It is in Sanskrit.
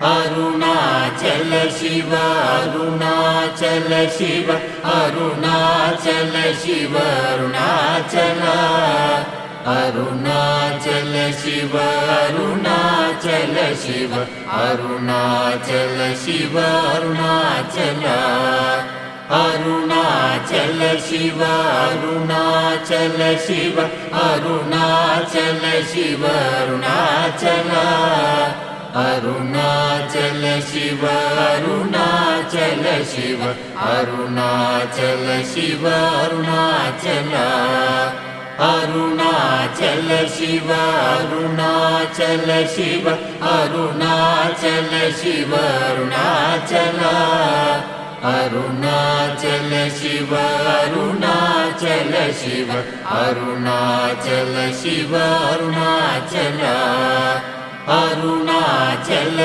अरुणाचल शिव अरुणाचल शिव अरुणाचल शिव अरुणाचल अरुणाचल शिव अरुणाचल शिव अरुणाचल शिव अरुणाचल अरुणाचल शिव अरुणाचल शिव अरुणाचल शिव अरुणाचल अरुणाचल शिव अरुणाचल शिव अरुणाचल शिव अरुणाचल अरुणाचल शिव अरुणाचल शिव अरुणाचल शिव अरुणाचल अरुणाचल शिव अरुणाचल शिव अरुणाचल शिव अरुणाचल अरुणाचल